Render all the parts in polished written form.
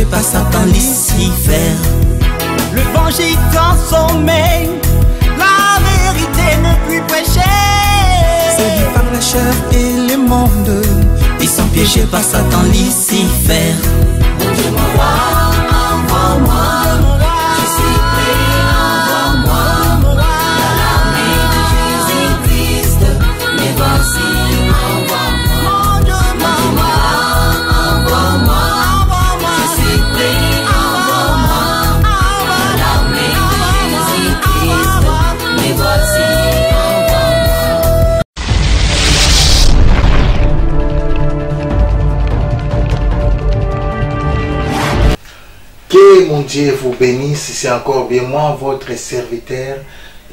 pas Satan Lucifer. L'évangile transformé, la vérité ne plus prêcher. Séduit par la chair et le monde, ils sont piégés par Satan Lucifer. Mon Dieu m'envoie, envoie-moi. Je suis prêt, envoie-moi. Dans l'armée de Jésus-Christ, mais voici, envoie-moi. Mon Dieu m'envoie, envoie-moi. Je suis prêt, envoie-moi. Dans l'armée de Jésus-Christ, mais voici, Que mon Dieu vous bénisse, c'est encore bien moi, votre serviteur,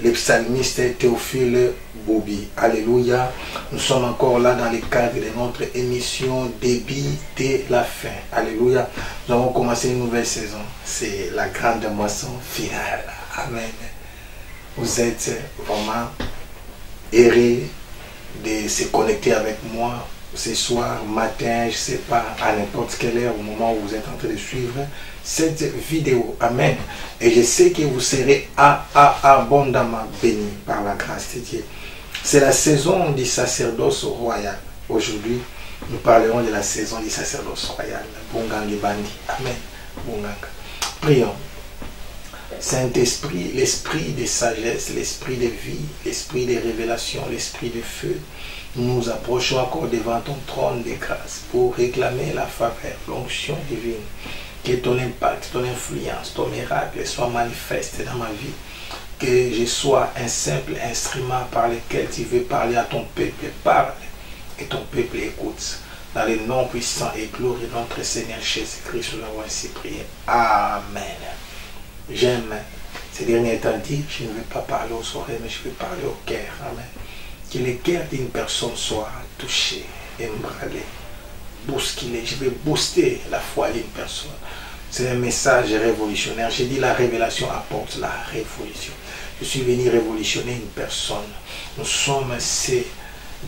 le psalmiste Théophile Bobi. Alléluia. Nous sommes encore là dans le cadre de notre émission Débit de la fin. Alléluia. Nous avons commencé une nouvelle saison. C'est la grande moisson finale. Amen. Vous êtes vraiment heureux de se connecter avec moi ce soir, matin, je ne sais pas, à n'importe quelle heure, au moment où vous êtes en train de suivre cette vidéo. Amen. Et je sais que vous serez abondamment bénis par la grâce de Dieu. C'est la saison du sacerdoce royal. Aujourd'hui, nous parlerons de la saison du sacerdoce royal. Bungangi Bandi. Amen. Bunganga. Prions. Saint-Esprit, l'esprit de sagesse, l'esprit de vie, l'esprit de révélation, l'esprit de feu, nous nous approchons encore devant ton trône de grâce pour réclamer la faveur, l'onction divine. Que ton impact, ton influence, ton miracle soit manifeste dans ma vie. Que je sois un simple instrument par lequel tu veux parler à ton peuple. Parle et ton peuple écoute. Dans le nom puissant et glorieux de notre Seigneur Jésus-Christ, nous l'avons ainsi prié. Amen. J'aime ces derniers temps dire, je ne veux pas parler aux oreilles, mais je veux parler au cœur. Amen. Que le cœur d'une personne soit touché, ébranlé, bousculé. Je vais booster la foi d'une personne. C'est un message révolutionnaire. J'ai dit la révélation apporte la révolution. Je suis venu révolutionner une personne. Nous sommes ceux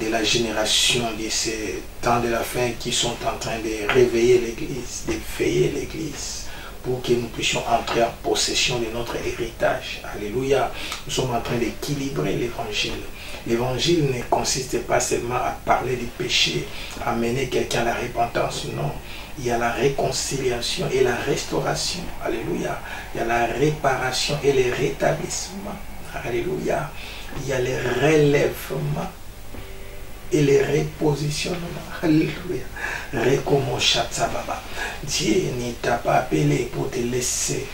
de la génération de ces temps de la fin qui sont en train de réveiller l'Église, de veiller l'Église, pour que nous puissions entrer en possession de notre héritage. Alléluia. Nous sommes en train d'équilibrer l'Évangile. L'Évangile ne consiste pas seulement à parler du péché, à mener quelqu'un à la repentance. Non. Il y a la réconciliation et la restauration. Alléluia. Il y a la réparation et le rétablissement. Alléluia. Il y a le relèvement et le repositionnement. Alléluia. Rekomoshatsababa. Dieu ne t'a pas appelé pour te laisser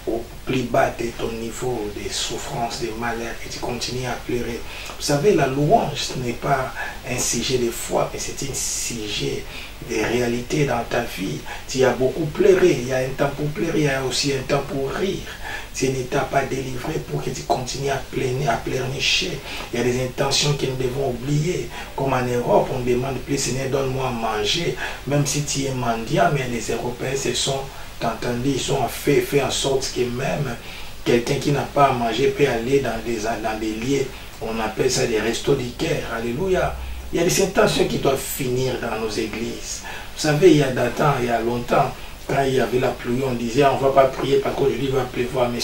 au plus bas de ton niveau de souffrance, de malheur, et tu continues à pleurer. Vous savez, la louange n'est pas un sujet de foi, mais c'est un sujet de réalité dans ta vie. Tu as beaucoup pleuré, il y a un temps pour pleurer, il y a aussi un temps pour rire. Tu ne t'as pas délivré pour que tu continues à pleurnicher. Il y a des intentions que nous devons oublier. Comme en Europe, on demande plus, Seigneur, donne-moi à manger. Même si tu es mendiant, mais les Européens se sont entendus, ils ont fait en sorte que même quelqu'un qui n'a pas à manger peut aller dans des lieux, on appelle ça des restos du cœur. Alléluia. Il y a des intentions qui doivent finir dans nos églises. Vous savez, il y a longtemps, quand il y avait la pluie, on disait on ne va pas prier parce qu'aujourd'hui il va pleuvoir. Mais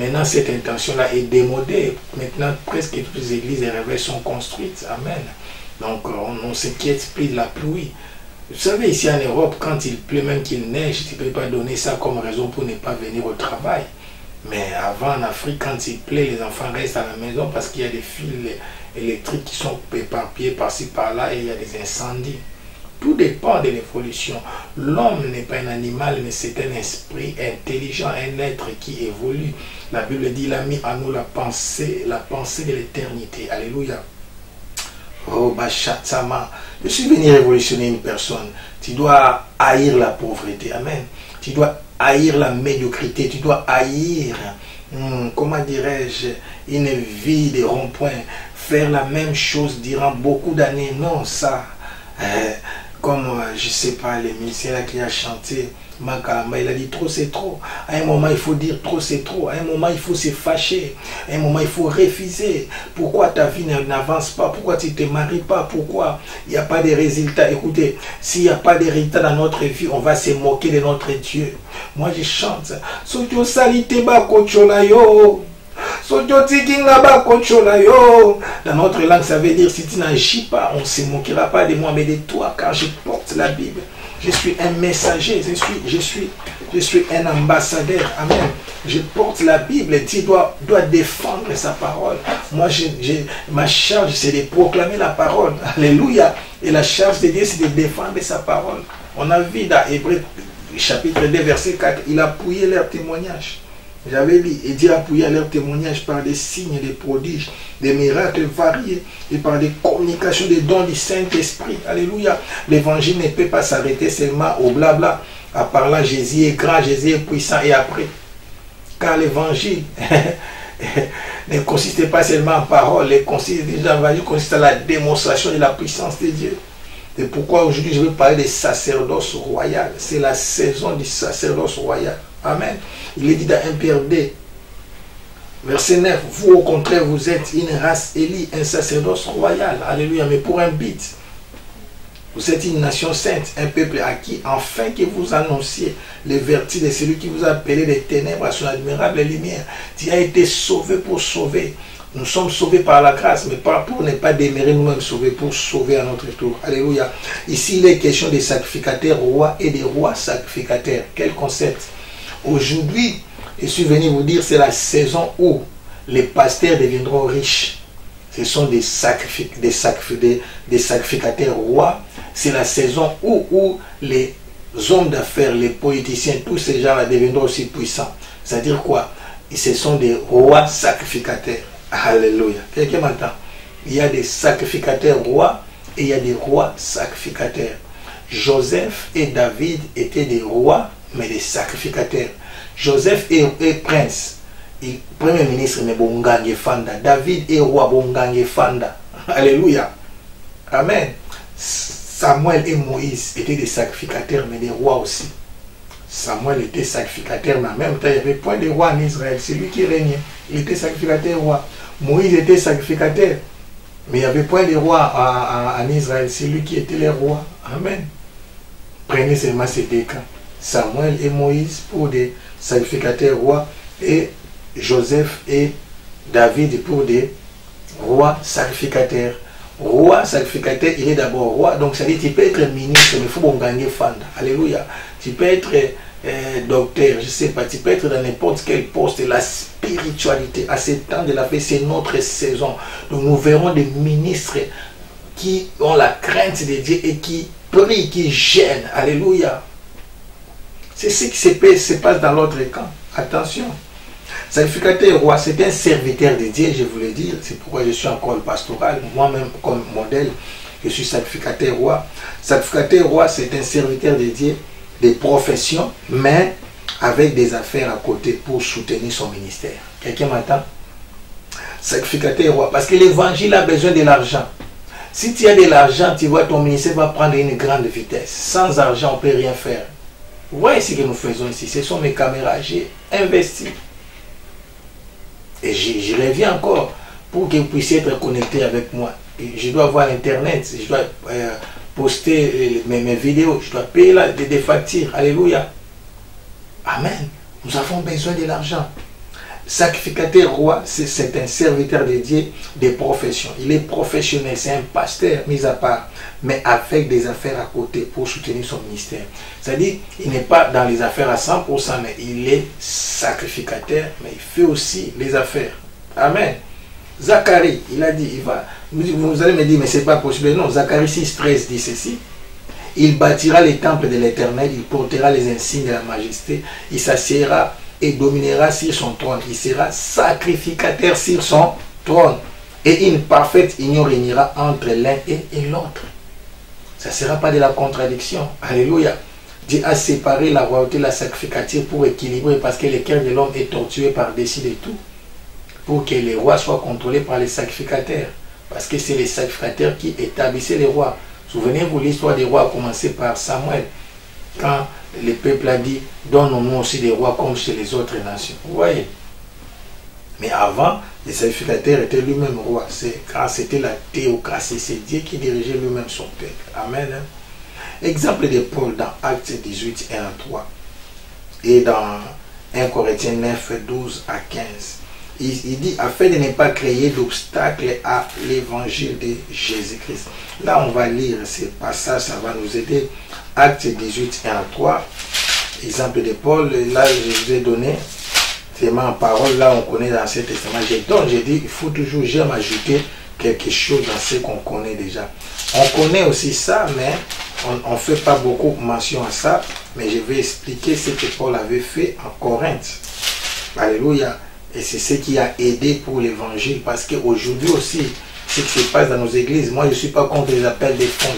maintenant, cette intention-là est démodée. Maintenant, presque toutes les églises et réveils sont construites. Amen. Donc, on ne s'inquiète plus de la pluie. Vous savez, ici en Europe, quand il pleut, même qu'il neige, tu ne peux pas donner ça comme raison pour ne pas venir au travail. Mais avant, en Afrique, quand il pleut, les enfants restent à la maison parce qu'il y a des fils électriques qui sont éparpillés par-ci, par-là, et il y a des incendies. Tout dépend de l'évolution. L'homme n'est pas un animal, mais c'est un esprit intelligent, un être qui évolue. La Bible dit, il a mis en nous la pensée de l'éternité. Alléluia. Oh, Bachatsama. Je suis venu révolutionner une personne. Tu dois haïr la pauvreté. Amen. Tu dois haïr la médiocrité. Tu dois haïr, comment dirais-je, une vie de rond-point. Faire la même chose durant beaucoup d'années. Non, ça. comme, je sais pas, les musiciens là qui a chanté, Makalamba, il a dit trop c'est trop. À un moment, il faut dire trop c'est trop. À un moment, il faut se fâcher. À un moment, il faut refuser. Pourquoi ta vie n'avance pas? Pourquoi tu ne te maries pas? Pourquoi il n'y a pas de résultats? Écoutez, s'il n'y a pas de résultats dans notre vie, on va se moquer de notre Dieu. Moi, je chante. Soto salite ba kochola yo. Dans notre langue, ça veut dire si tu n'agis pas, on ne se moquera pas de moi, mais de toi, car je porte la Bible. Je suis un messager, je suis un ambassadeur. Amen. Je porte la Bible. Dieu doit défendre sa parole. Moi, ma charge, c'est de proclamer la parole. Alléluia. Et la charge de Dieu, c'est de défendre sa parole. On a vu dans Hébreux chapitre 2, verset 4, il a appuyé leur témoignage. J'avais dit, et Dieu a appuyé leur témoignage par des signes, des prodiges, des miracles variés et par des communications, des dons du Saint-Esprit. Alléluia. L'évangile ne peut pas s'arrêter seulement au blabla. À part là, Jésus est grand, Jésus est puissant et après. Car l'évangile ne consiste pas seulement en parole, l'évangile consiste à la démonstration de la puissance de Dieu. C'est pourquoi aujourd'hui je veux parler des sacerdoce royal. C'est la saison du sacerdoce royal. Amen. Il est dit dans 1 Pierre 2, verset 9, vous au contraire, vous êtes une race élue, un sacerdoce royal. Alléluia. Mais pour un but, vous êtes une nation sainte, un peuple acquis, afin que vous annonciez les vertus de celui qui vous a appelé des ténèbres à son admirable lumière. Tu as été sauvé pour sauver. Nous sommes sauvés par la grâce, mais pas pour ne pas demeurer nous-mêmes sauvés, pour sauver à notre tour. Alléluia. Ici, il est question des sacrificateurs rois et des rois sacrificateurs. Quel concept? Aujourd'hui, je suis venu vous dire, c'est la saison où les pasteurs deviendront riches. Ce sont des sacrificateurs rois. C'est la saison où les hommes d'affaires, les politiciens, tous ces gens-là deviendront aussi puissants. C'est-à-dire quoi? Ce sont des rois sacrificateurs. Alléluia. Quelqu'un m'entend? Il y a des sacrificateurs rois et il y a des rois sacrificateurs. Joseph et David étaient des rois, mais des sacrificateurs. Joseph est prince, premier ministre, mais Bongange Fanda. David est roi, Bongange Fanda. Alléluia. Amen. Samuel et Moïse étaient des sacrificateurs, mais des rois aussi. Samuel était sacrificateur, mais en même temps, il n'y avait point de roi en Israël. C'est lui qui régnait. Il était sacrificateur roi. Moïse était sacrificateur, mais il n'y avait point de roi en Israël. C'est lui qui était le roi. Amen. Prenez seulement ces deux cas. Samuel et Moïse pour des sacrificateurs rois et Joseph et David pour des rois sacrificateurs. Roi sacrificateur, il est d'abord roi, donc ça dit tu peux être ministre, mais il faut bon gagner fan. Alléluia. Tu peux être docteur, je ne sais pas, tu peux être dans n'importe quel poste. La spiritualité, à ce temps de la fête, c'est notre saison. Donc nous verrons des ministres qui ont la crainte de Dieu et qui prient, qui gênent. Alléluia. C'est ce qui se passe dans l'autre camp. Attention. Sacrificateur roi, c'est un serviteur de Dieu, je vous le dis. C'est pourquoi je suis encore pastoral. Moi-même, comme modèle, je suis sacrificateur roi. Sacrificateur roi, c'est un serviteur de Dieu, des professions, mais avec des affaires à côté pour soutenir son ministère. Quelqu'un m'entend? Sacrificateur roi, parce que l'évangile a besoin de l'argent. Si tu as de l'argent, tu vois, ton ministère va prendre une grande vitesse. Sans argent, on ne peut rien faire. Vous voyez ce que nous faisons ici. Ce sont mes caméras. J'ai investi. Et j'y reviens encore pour que vous puissiez être connecté avec moi. Et je dois avoir Internet. Je dois poster mes vidéos. Je dois payer des factures. Alléluia. Amen. Nous avons besoin de l'argent. Sacrificateur roi, c'est un serviteur de Dieu des professions. Il est professionnel, c'est un pasteur mis à part, mais avec des affaires à côté pour soutenir son ministère. C'est-à-dire, il n'est pas dans les affaires à 100%, mais il est sacrificateur, mais il fait aussi les affaires. Amen. Zacharie, il a dit, il va. Vous allez me dire, mais c'est pas possible. Non, Zacharie 6,13 dit ceci. Il bâtira les temples de l'Éternel, il portera les insignes de la majesté, il s'assiera et dominera sur son trône. Il sera sacrificateur sur son trône. Et une parfaite union régnera entre l'un et l'autre. Ça ne sera pas de la contradiction. Alléluia. Dieu a séparé la royauté et la sacrificature pour équilibrer, parce que le cœur de l'homme est tortué par-dessus de tout. Pour que les rois soient contrôlés par les sacrificateurs. Parce que c'est les sacrificateurs qui établissaient les rois. Souvenez-vous, l'histoire des rois a commencé par Samuel. Quand le peuple a dit, donne-nous aussi des rois comme chez les autres nations. Vous voyez. Mais avant, le sacrificateur était lui-même roi. Quand c'était la théocratie, c'est Dieu qui dirigeait lui-même son peuple. Amen. Exemple de Paul dans Actes 18, 1 à 3. Et dans 1 Corinthiens 9, 12 à 15. Il dit, afin de ne pas créer d'obstacles à l'évangile de Jésus-Christ. Là, on va lire ces passages, ça va nous aider. Actes 18, 1 à 3. Exemple de Paul, là, je vous ai donné. C'est ma parole, là, on connaît dans l'Ancien Testament. J'ai dit, il faut toujours, j'aime ajouter quelque chose dans ce qu'on connaît déjà. On connaît aussi ça, mais on ne fait pas beaucoup mention à ça. Mais je vais expliquer ce que Paul avait fait en Corinthe. Alléluia. Et c'est ce qui a aidé pour l'évangile. Parce qu'aujourd'hui aussi, ce qui se passe dans nos églises, moi je ne suis pas contre les appels des fonds.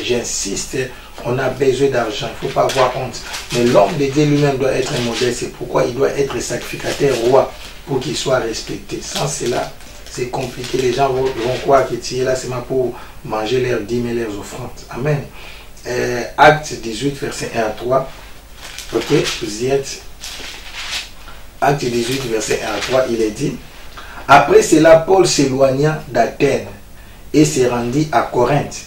J'insiste, on a besoin d'argent. Il ne faut pas avoir honte. Mais l'homme de Dieu lui-même doit être un modèle. C'est pourquoi il doit être sacrificateur roi pour qu'il soit respecté. Sans cela, c'est compliqué. Les gens vont croire que tu es là seulement pour manger leurs dîmes et leurs offrandes. Amen. Acte 18, verset 1 à 3. Ok, vous y êtes. Acte 18, verset 1 à 3, il est dit, après cela, Paul s'éloigna d'Athènes et se rendit à Corinthe.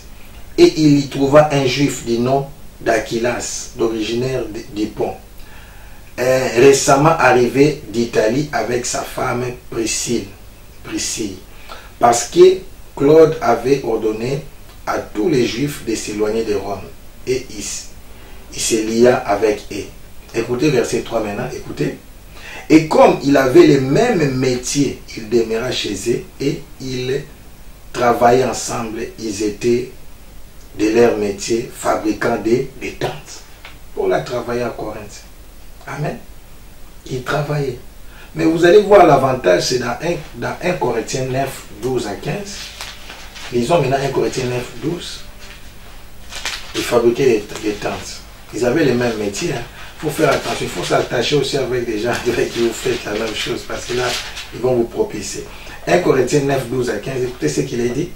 Et il y trouva un juif du nom d'Aquilas, d'originaire d'Hippon, récemment arrivé d'Italie avec sa femme Priscille, parce que Claude avait ordonné à tous les juifs de s'éloigner de Rome. Et il se lia avec eux. Écoutez verset 3 maintenant, écoutez. Et comme il avait le même métier, il demeura chez eux et ils travaillaient ensemble. Ils étaient de leur métier fabricants des tentes. Paul a travaillé à Corinthe. Amen. Il travaillait. Mais vous allez voir l'avantage, c'est dans 1 Corinthiens 9, 12 à 15. Lisons maintenant 1 Corinthiens 9, 12. Ils fabriquaient des tentes. Ils avaient le même métier. Il faut faire attention, il faut s'attacher aussi avec des gens qui vous faites la même chose, parce que là, ils vont vous propulser. 1 Corinthiens 9, 12 à 15, écoutez ce qu'il a dit.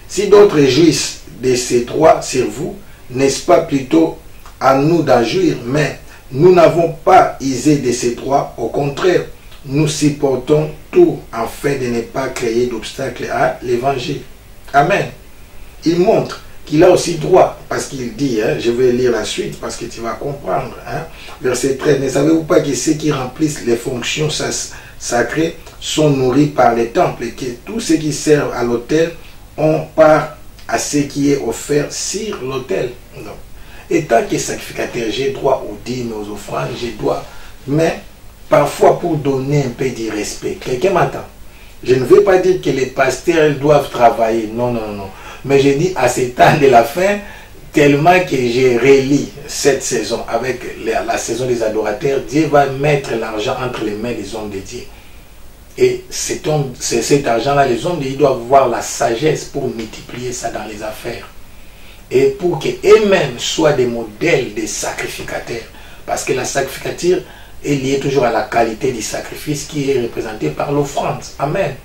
Si d'autres jouissent de ces trois sur vous, n'est-ce pas plutôt à nous d'en jouir, mais nous n'avons pas usé de ces trois, au contraire, nous supportons tout afin de ne pas créer d'obstacles à l'évangile. Amen. Il montre qu'il a aussi droit, parce qu'il dit, hein, je vais lire la suite, parce que tu vas comprendre, hein, verset 13, ne savez-vous pas que ceux qui remplissent les fonctions sacrées sont nourris par les temples, et que tous ceux qui servent à l'autel ont part à ce qui est offert sur l'autel. Et tant que sacrificateur, j'ai droit aux dîmes, aux offrandes, j'ai droit, mais parfois pour donner un peu de respect. Quelqu'un m'entend? Je ne veux pas dire que les pasteurs doivent travailler, non, non, non. Mais je dis à ce temps de la fin, tellement que j'ai relis cette saison avec la saison des adorateurs, Dieu va mettre l'argent entre les mains des hommes de Dieu. Et cet argent-là, les hommes de Dieu doivent voir la sagesse pour multiplier ça dans les affaires. Et pour qu'eux-mêmes soient des modèles de sacrificateurs. Parce que la sacrificature est liée toujours à la qualité du sacrifice qui est représenté par l'offrande. Amen.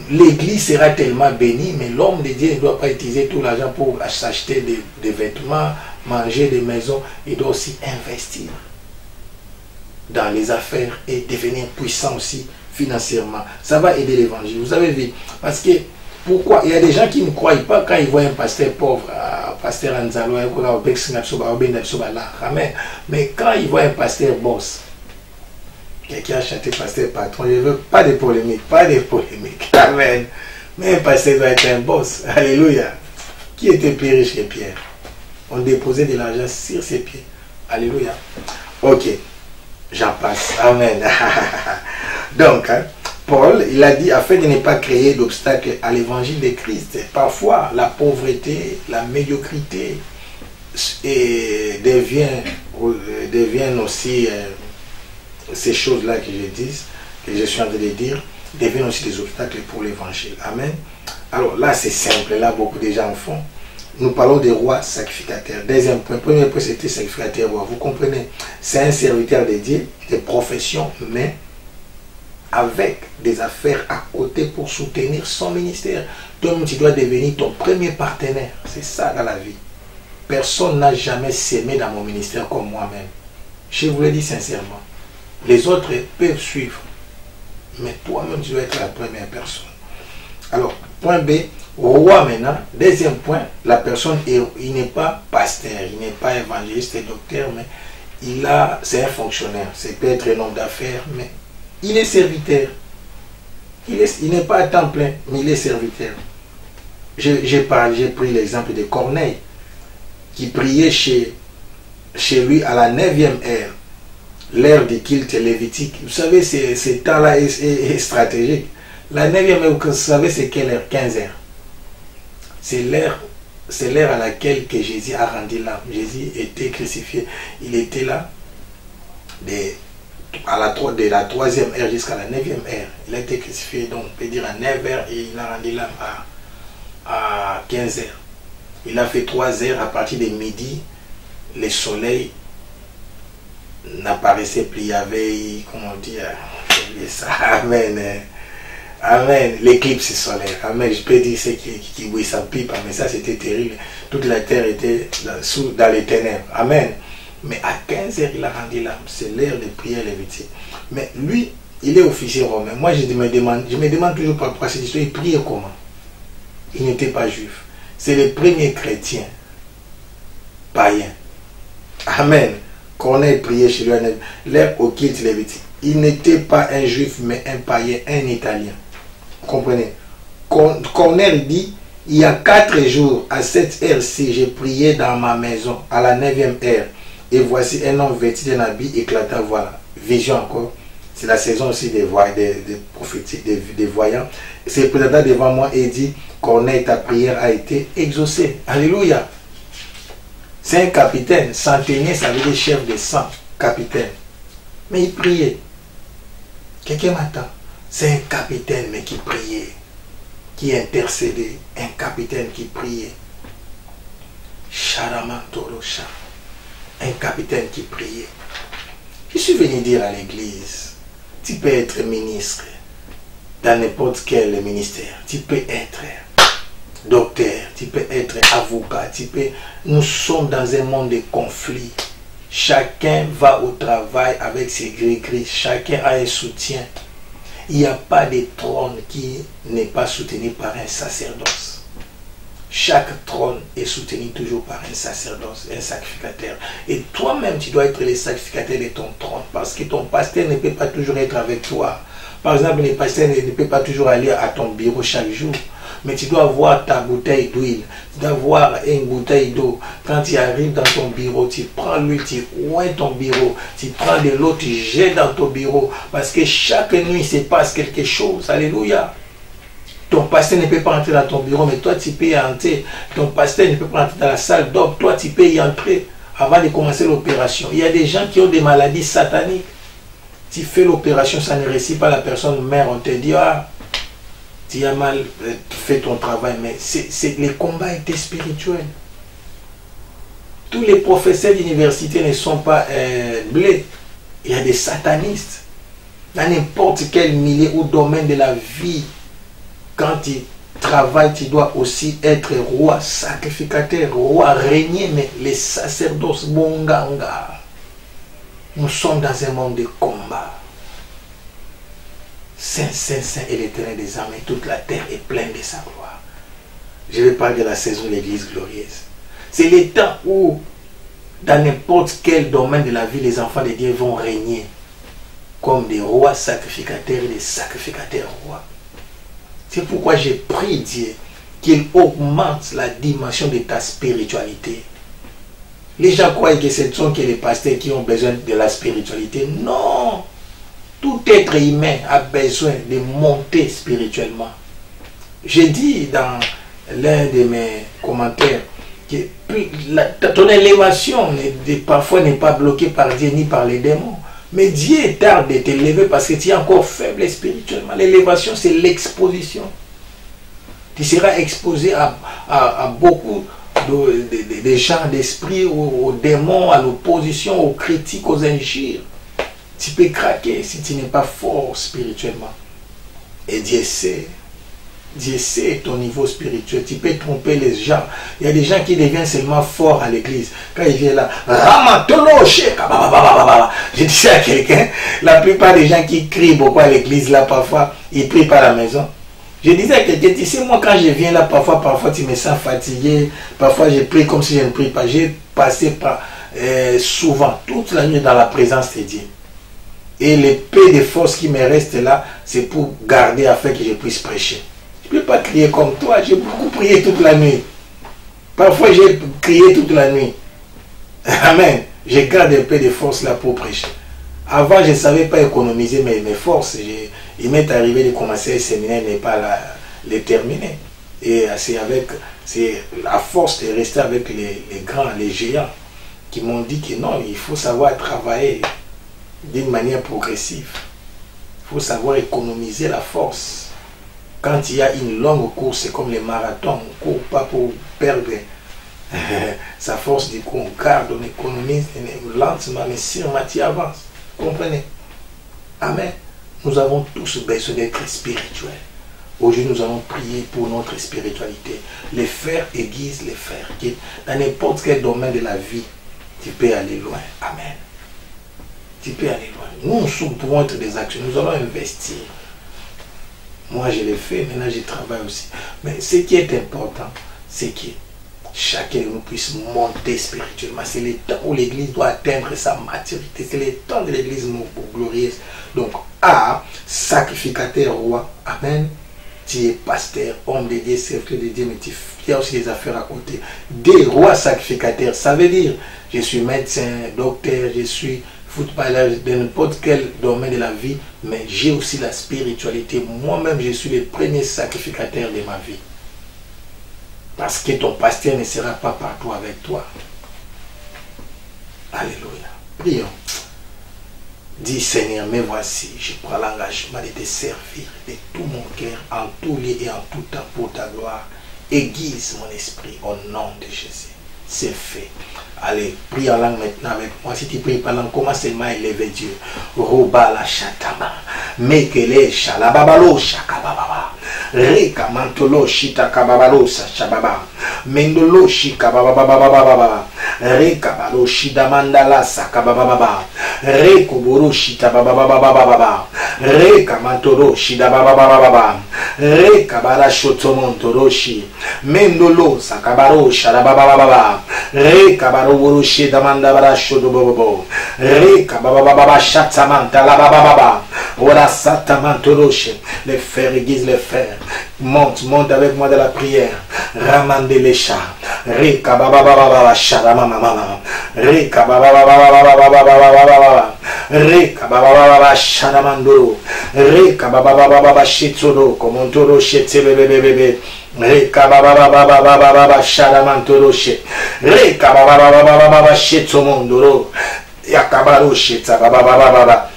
L'église sera tellement bénie, mais l'homme de Dieu ne doit pas utiliser tout l'argent pour s'acheter des vêtements, manger des maisons. Il doit aussi investir dans les affaires et devenir puissant aussi financièrement. Ça va aider l'évangile. Vous avez vu? Parce que, pourquoi? Il y a des gens qui ne croient pas quand ils voient un pasteur pauvre, pasteur Anzalo, mais quand ils voient un pasteur boss, quelqu'un a chanté pasteur patron, je ne veux pas de polémique, pas de polémique. Amen. Mais un pasteur doit être un boss. Alléluia. Qui était plus riche que Pierre? On déposait de l'argent sur ses pieds. Alléluia. Ok. J'en passe. Amen. Donc, hein, Paul, il a dit, afin de ne pas créer d'obstacles à l'évangile de Christ. Parfois, la pauvreté, la médiocrité deviennent aussi... ces choses-là que je suis en train de dire, deviennent aussi des obstacles pour l'évangile. Amen. Alors là, c'est simple. Là, beaucoup de gens en font. Nous parlons des rois sacrificateurs. Deuxième point. Premier point, c'était sacrificateur roi. Vous comprenez? C'est un serviteur de Dieu, de profession, mais avec des affaires à côté pour soutenir son ministère. Toi-même, tu dois devenir ton premier partenaire. C'est ça dans la vie. Personne n'a jamais s'aimé dans mon ministère comme moi-même. Je vous le dis sincèrement. Les autres peuvent suivre. Mais toi-même, tu dois être la première personne. Alors, point B, roi maintenant. Deuxième point, la personne, il n'est pas pasteur, il n'est pas évangéliste et docteur, mais c'est un fonctionnaire. C'est peut-être un homme d'affaires, mais il est serviteur. Il n'est pas à temps plein, mais il est serviteur. J'ai pris l'exemple de Corneille, qui priait chez lui à la 9e ère, l'ère du culte lévitique. Vous savez, ce temps-là est stratégique. La 9e ère, vous savez, c'est quelle heure? 15 heures. C'est l'ère à laquelle que Jésus a rendu l'âme. Jésus était crucifié. Il était là de la 3e ère jusqu'à la 9e ère. Il a été crucifié, donc on peut dire à 9 heures, et il a rendu l'âme à 15 heures. Il a fait 3 heures. À partir de midi, le soleil n'apparaissait plus. Il y avait, comment dire, ça, amen, amen, l'éclipse solaire, amen. Je peux dire c'est qui oui, ça pipe, mais ça c'était terrible. Toute la terre était dans les ténèbres, amen. Mais à 15 heures, il a rendu l'âme. C'est l'heure de prière lévitique. Mais lui, il est officier romain. Moi, je me demande toujours pourquoi cette histoire, il priait comment? Il n'était pas juif. C'est le premier chrétien païen. Amen. Corneille priait chez lui, l'ère au culte lévitique. Il n'était pas un juif, mais un païen, un italien. Vous comprenez? Corneille dit, il y a 4 jours, à cette heure-ci, j'ai prié dans ma maison, à la 9e heure. Et voici un homme vêtu d'un habit éclatant, voilà. Vision encore. C'est la saison aussi des prophétiques, des voyants. C'est présenté devant moi et dit, Corneille, ta prière a été exaucée. Alléluia. C'est un capitaine. Centenier, ça veut dire chef de 100. Capitaine. Mais il priait. Quelqu'un m'attend. C'est un capitaine, mais qui priait. Qui intercédait. Un capitaine qui priait. Charamantorosha. Un capitaine qui priait. Je suis venu dire à l'église, tu peux être ministre dans n'importe quel ministère. Tu peux être docteur, tu peux être avocat, Nous sommes dans un monde de conflits. Chacun va au travail avec ses gris-gris. Chacun a un soutien. Il n'y a pas de trône qui n'est pas soutenu par un sacerdoce. Chaque trône est soutenu toujours par un sacerdoce, un sacrificateur. Et toi-même, tu dois être le sacrificateur de ton trône. Parce que ton pasteur ne peut pas toujours être avec toi. Par exemple, le pasteur ne peut pas toujours aller à ton bureau chaque jour. Mais tu dois avoir ta bouteille d'huile. Tu dois avoir une bouteille d'eau. Quand tu arrives dans ton bureau, tu prends l'huile, tu oins ton bureau. Tu prends de l'eau, tu jettes dans ton bureau. Parce que chaque nuit, il se passe quelque chose. Alléluia. Ton pasteur ne peut pas entrer dans ton bureau, mais toi, tu peux y entrer. Ton pasteur ne peut pas entrer dans la salle d'ordre. Toi, tu peux y entrer avant de commencer l'opération. Il y a des gens qui ont des maladies sataniques. Tu fais l'opération, ça ne réussit pas, la personne meurt. On te dit, ah, tu as mal fait ton travail. Mais les combats étaient spirituels. Tous les professeurs d'université ne sont pas blés. Il y a des satanistes. Dans n'importe quel milieu ou domaine de la vie, quand tu travailles, tu dois aussi être roi, sacrificateur, roi, régner, mais les sacerdoces, bonganga. Nous sommes dans un monde de combat. Saint, Saint, Saint est l'Éternel des armées, toute la terre est pleine de sa gloire. Je vais parler de la saison de l'Église glorieuse. C'est le temps où, dans n'importe quel domaine de la vie, les enfants de Dieu vont régner comme des rois sacrificateurs et des sacrificateurs rois. C'est pourquoi j'ai prié Dieu qu'il augmente la dimension de ta spiritualité. Les gens croient que ce ne sont que les pasteurs qui ont besoin de la spiritualité. Non! Tout être humain a besoin de monter spirituellement. J'ai dit dans l'un de mes commentaires que ton élévation parfois n'est pas bloquée par Dieu ni par les démons. Mais Dieu tarde de t'élever parce que tu es encore faible spirituellement. L'élévation, c'est l'exposition. Tu seras exposé à beaucoup de gens d'esprit, aux démons, à l'opposition, aux critiques, aux injures. Tu peux craquer si tu n'es pas fort spirituellement. Et Dieu sait ton niveau spirituel. Tu peux tromper les gens. Il y a des gens qui deviennent seulement forts à l'église. Quand ils viennent là, je disais à quelqu'un, la plupart des gens qui crient beaucoup à l'église là, parfois, ils prient pas à la maison. Je disais à quelqu'un, tu sais, moi quand je viens là, parfois tu me sens fatigué, parfois je prie comme si je ne prie pas. J'ai passé par, souvent, toute la nuit dans la présence de Dieu. Et le peu de force qui me reste là, c'est pour garder afin que je puisse prêcher. Je ne peux pas crier comme toi, j'ai beaucoup prié toute la nuit. Parfois j'ai crié toute la nuit. Amen. Je garde un peu de force là pour prêcher. Avant, je ne savais pas économiser mes forces. Il m'est arrivé de commencer un séminaire et pas les terminer. Et c'est la force de rester avec les grands, les géants, qui m'ont dit que non, il faut savoir travailler d'une manière progressive. Il faut savoir économiser la force. Quand il y a une longue course, c'est comme les marathons, on ne court pas pour perdre sa force. Du coup, on garde, on économise lentement, mais sûrement tu avances. Comprenez? Amen. Nous avons tous besoin d'être spirituels. Aujourd'hui, nous allons prier pour notre spiritualité. Les fers aiguisent les fers. Dans n'importe quel domaine de la vie, tu peux aller loin. Amen. Tu peux aller loin. Nous pouvons être des actions. Nous allons investir. Moi, je l'ai fait. Maintenant, je travaille aussi. Mais ce qui est important, c'est que chacun de nous puisse monter spirituellement. C'est le temps où l'Église doit atteindre sa maturité. C'est le temps de l'Église glorieuse. Donc, A, sacrificateur roi. Amen. Tu es pasteur, homme de Dieu, serviteur de Dieu, mais tu as aussi des affaires à côté. D, roi sacrificateur. Ça veut dire, je suis médecin, docteur, je suis footballeur, dans n'importe quel domaine de la vie, mais j'ai aussi la spiritualité. Moi-même, je suis le premier sacrificateur de ma vie. Parce que ton pasteur ne sera pas partout avec toi. Alléluia. Prions. Dis Seigneur, mais voici, je prends l'engagement de te servir de tout mon cœur, en tout lieu et en tout temps pour ta gloire. Aiguise mon esprit au nom de Jésus. C'est fait. Allez, prie en langue maintenant avec moi. Si tu pries par langue, commence seulement à élever Dieu. Roba la chatama. Mekele shalababalo shakababa. Reka mantolo shita kababalo sachababa. Mendolo shikabababababa. Reka balo shida mandala sakabababa. Reko boro shita bababababa. Reka mantolo shida bababababa. Reka bara shotomontoroshi. Mendolo sakabaro shalabababa. Reka baro boro shida mandabara shodobobo. Reka babababa shatamanta la bababa. Ora satamantoroshi. Les fers aiguisent les fers. Monte avec moi de la prière. Ramande les chats. Reka babababa sharamamama. Reka babababa. Reka babababa sharamandoro. Reka babababa shitsoro. Komontoro shetsebebebebe. Reka babababa sharamantoroshi. Reka babababa shitsomondoro. Yakabaro shitsa babababa.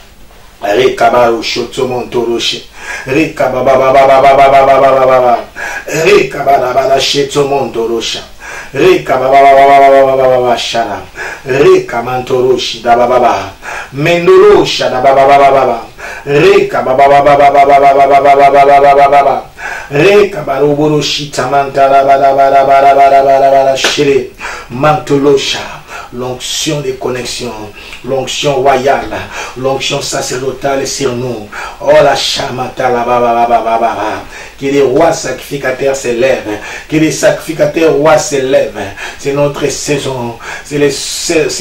Rekabaro shotomontoroshi. Rekababababababababababa. Rekababababa shetomontorosha. Rekababababababababa shara. Rekamantoroshi dabababa. Mendorosha dabababababa. Rekababababababababababababa. Rekabaroboroshi tamantarabarabarabarabarabara shire. Mantolosha. L'onction de connexion, l'onction royale, l'onction sacerdotale sur nous. Oh la chamata la baba. Que les rois sacrificateurs s'élèvent, que les sacrificateurs rois s'élèvent. C'est notre saison, c'est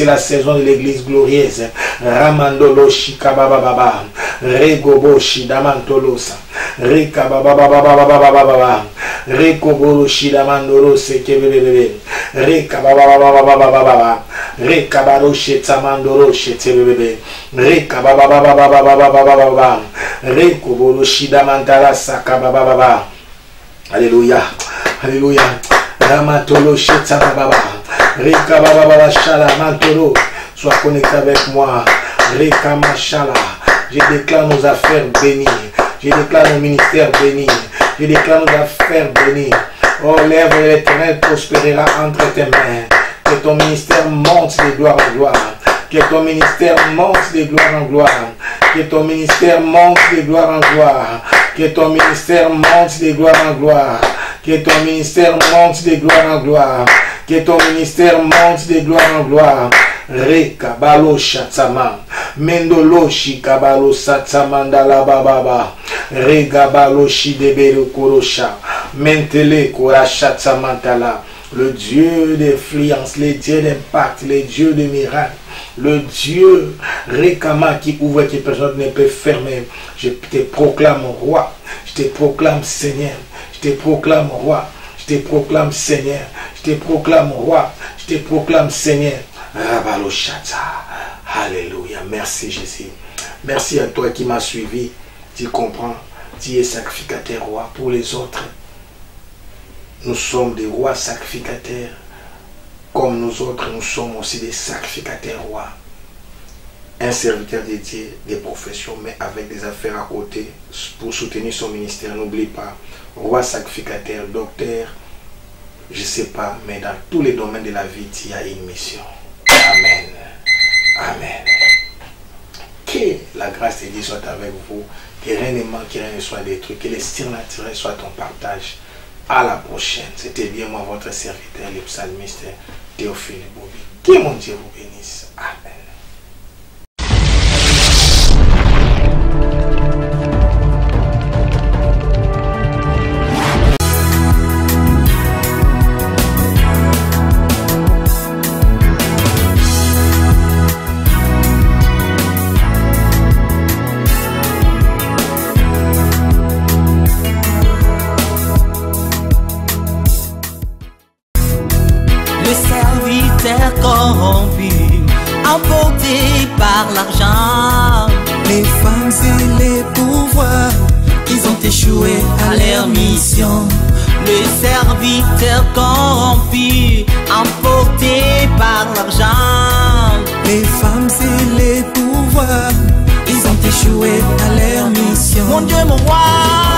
la saison de l'église glorieuse. Ramandolo shikababa, regobo shidamantolosa, rekababa, rekoboro shidamandolo sekebebebe, rekababa. Rekabaro shetamandoro shetebebe. Rekabababababababababa. Rekoboro shidamantara sakabababa. Alléluia. Alléluia. Ramatolo shetabababa. Rekabababa shalamantoro. Sois connecté avec moi. Rekamashala. Je déclare nos affaires bénies. Je déclare nos ministères bénis. Je déclare nos affaires bénies. Oh, l'œuvre de l'Éternel prospérera entre tes mains. Que ton ministère monte de gloire en gloire. Que ton ministère monte de gloire en gloire. Que ton ministère monte de gloire en gloire. Que ton ministère monte de gloire en gloire. Que ton ministère monte de gloire en gloire. Que ton ministère monte de gloire en gloire. Re kabalo shatsama. Mendolo shi kabalo satsamanda la bababa. Re gabalo shi debero korosha. Mentele korashatsamantala. Le Dieu d'influence, le Dieu d'impact, le Dieu de miracles. Le Dieu Rekama qui ouvre, qui personne ne peut fermer. Je te proclame roi. Je te proclame Seigneur. Je te proclame roi. Je te proclame Seigneur. Je te proclame roi. Je te proclame Seigneur. Rabaloshata. Alléluia. Merci Jésus. Merci à toi qui m'as suivi. Tu comprends. Tu es sacrificateur roi pour les autres. Nous sommes des rois sacrificateurs. Comme nous autres, nous sommes aussi des sacrificateurs rois. Un serviteur dédié des professions, mais avec des affaires à côté pour soutenir son ministère. N'oublie pas, roi sacrificateur, docteur, je ne sais pas, mais dans tous les domaines de la vie, il y a une mission. Amen. Amen. Que la grâce de Dieu soit avec vous, que rien ne manque, que rien ne soit détruit, que les surnaturels soient ton partage. À la prochaine. C'était bien moi, votre serviteur, le psalmiste Théophile Bobby. Que mon Dieu vous bénisse. Amen. Corrompu, emporté par l'argent. Les femmes et les pouvoirs, ils ont échoué à leur mission. Le serviteur corrompu, emporté par l'argent. Les femmes et les pouvoirs, ils ont échoué à leur mission. Mon Dieu, mon roi.